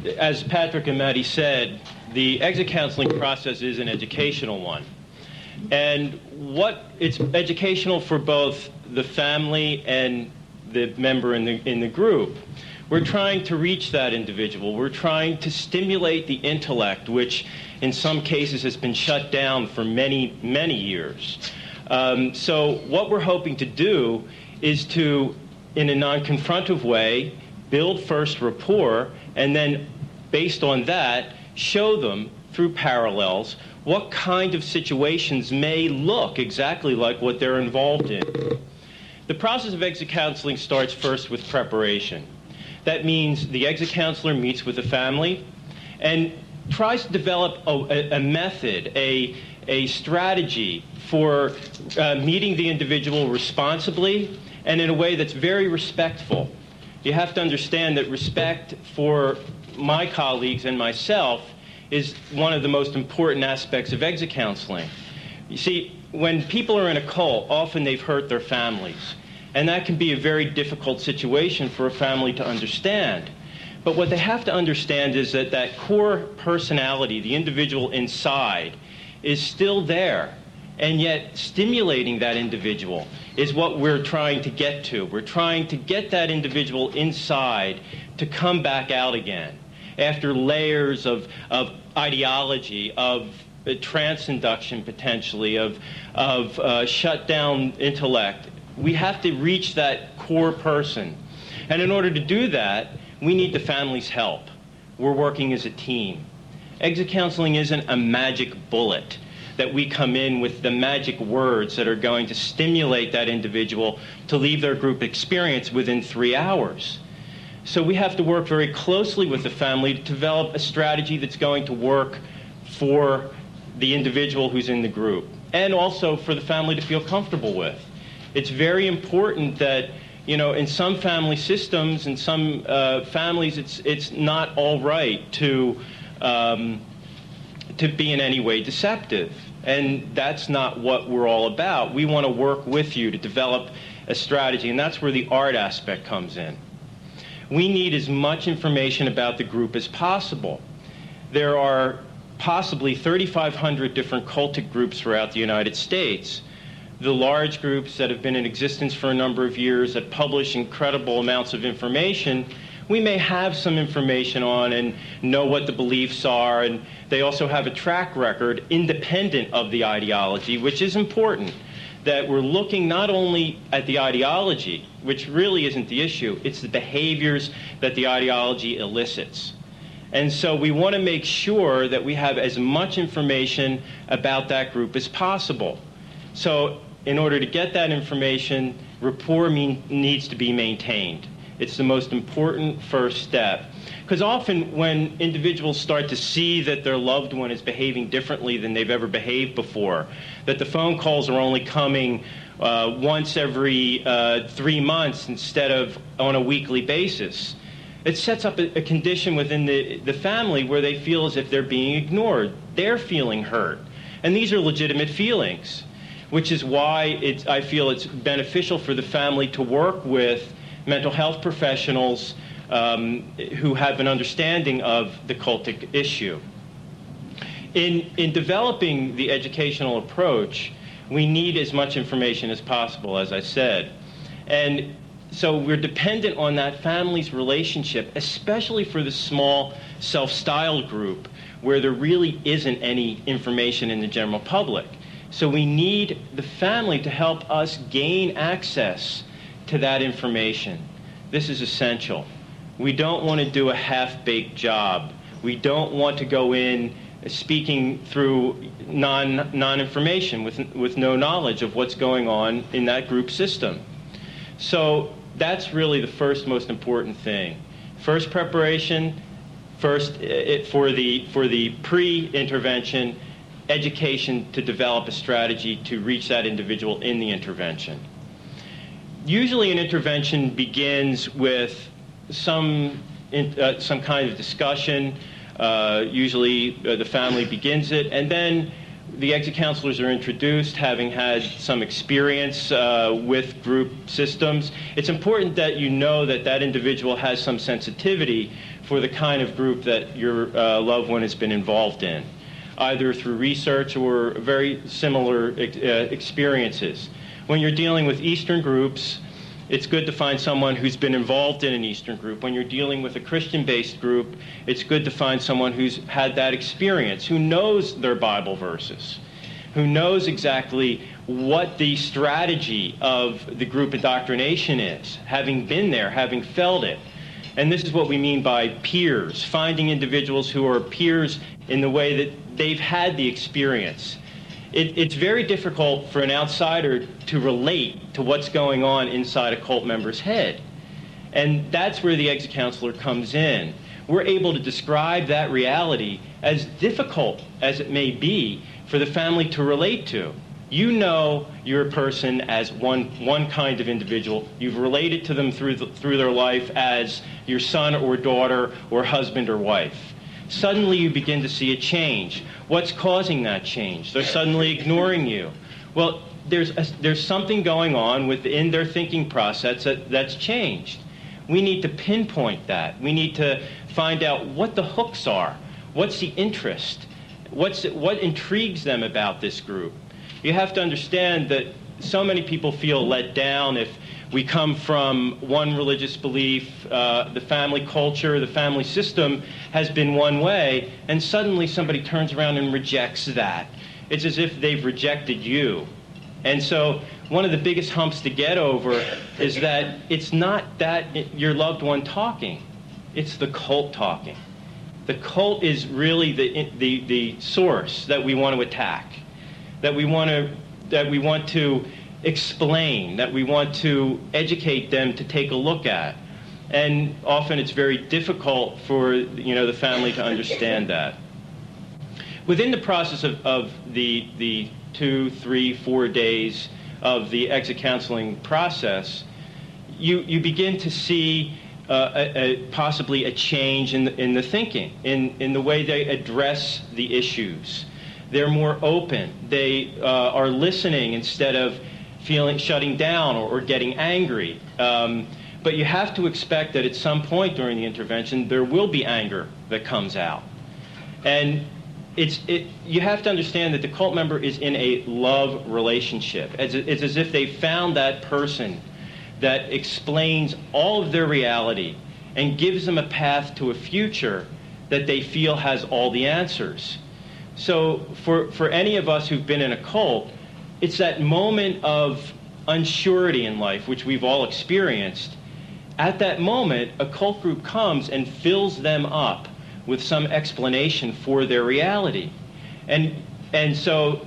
as Patrick and Maddie said, the exit counseling process is an educational one. And it's educational for both the family and the member in the group. We're trying to reach that individual. We're trying to stimulate the intellect, which in some cases has been shut down for many, many years. So what we're hoping to do is to, in a non-confrontive way, build first rapport, and then based on that, show them through parallels what kind of situations may look exactly like what they're involved in. The process of exit counseling starts first with preparation. That means the exit counselor meets with the family and tries to develop a method, a strategy for meeting the individual responsibly and in a way that's very respectful. You have to understand that respect for my colleagues and myself is one of the most important aspects of exit counseling. You see, when people are in a cult, often they've hurt their families. And that can be a very difficult situation for a family to understand. But what they have to understand is that that core personality, the individual inside, is still there. And yet stimulating that individual is what we're trying to get to. We're trying to get that individual inside to come back out again after layers of ideology, of trance induction potentially, of shut down intellect. We have to reach that core person. And in order to do that, we need the family's help. We're working as a team. Exit counseling isn't a magic bullet that we come in with the magic words that are going to stimulate that individual to leave their group experience within 3 hours. So we have to work very closely with the family to develop a strategy that's going to work for the individual who's in the group, and also for the family to feel comfortable with. It's very important that, you know, in some family systems, in some families, it's not all right to be in any way deceptive. And that's not what we're all about. We want to work with you to develop a strategy, and that's where the art aspect comes in. We need as much information about the group as possible. There are possibly 3,500 different cultic groups throughout the United States. The large groups that have been in existence for a number of years that publish incredible amounts of information, we may have some information on and know what the beliefs are, and they also have a track record independent of the ideology, which is important, that we're looking not only at the ideology, which really isn't the issue, it's the behaviors that the ideology elicits. And so we want to make sure that we have as much information about that group as possible. So in order to get that information, rapport needs to be maintained. It's the most important first step. Because often when individuals start to see that their loved one is behaving differently than they've ever behaved before, that the phone calls are only coming once every 3 months instead of on a weekly basis, it sets up a condition within the family where they feel as if they're being ignored. They're feeling hurt. And these are legitimate feelings, which is why I feel it's beneficial for the family to work with mental health professionals who have an understanding of the cultic issue. In developing the educational approach, we need as much information as possible, as I said. And so we're dependent on that family's relationship, especially for the small self-styled group where there really isn't any information in the general public. So we need the family to help us gain access to that information. This is essential. We don't want to do a half-baked job. We don't want to go in speaking through non-information with no knowledge of what's going on in that group system. So that's really the first most important thing. First preparation, for the pre-intervention, education to develop a strategy to reach that individual in the intervention. Usually an intervention begins with some kind of discussion. Usually the family begins it, and then the exit counselors are introduced, having had some experience with group systems, it's important that you know that that individual has some sensitivity for the kind of group that your loved one has been involved in, either through research or very similar experiences. When you're dealing with Eastern groups, it's good to find someone who's been involved in an Eastern group. When you're dealing with a Christian-based group, it's good to find someone who's had that experience, who knows their Bible verses, who knows exactly what the strategy of the group indoctrination is, having been there, having felt it. And this is what we mean by peers, finding individuals who are peers in the way that they've had the experience. It's very difficult for an outsider to relate to what's going on inside a cult member's head. And that's where the exit counselor comes in. We're able to describe that reality, as difficult as it may be for the family to relate to. You know your person as one kind of individual. You've related to them through their life as your son or daughter or husband or wife. Suddenly you begin to see a change. What's causing that change? They're suddenly ignoring you. Well, there's something going on within their thinking process that's changed. We need to pinpoint that. We need to find out what the hooks are. What's the interest? What intrigues them about this group? You have to understand that so many people feel let down if we come from one religious belief, the family culture, the family system has been one way, and suddenly somebody turns around and rejects that. It's as if they've rejected you. And so one of the biggest humps to get over is that it's not that your loved one talking, it's the cult talking. The cult is really the source that we want to attack, that we want to explain, that we want to educate them to take a look at. And often it's very difficult for the family to understand that. Within the process of the 2, 3, 4 days of the exit counseling process, you begin to see possibly a change in the thinking, in the way they address the issues. They're more open. They are listening instead of shutting down or getting angry. But you have to expect that at some point during the intervention, there will be anger that comes out. And you have to understand that the cult member is in a love relationship. It's as if they found that person that explains all of their reality and gives them a path to a future that they feel has all the answers. So for any of us who've been in a cult, it's that moment of unsurety in life, which we've all experienced. At that moment, a cult group comes and fills them up with some explanation for their reality. And so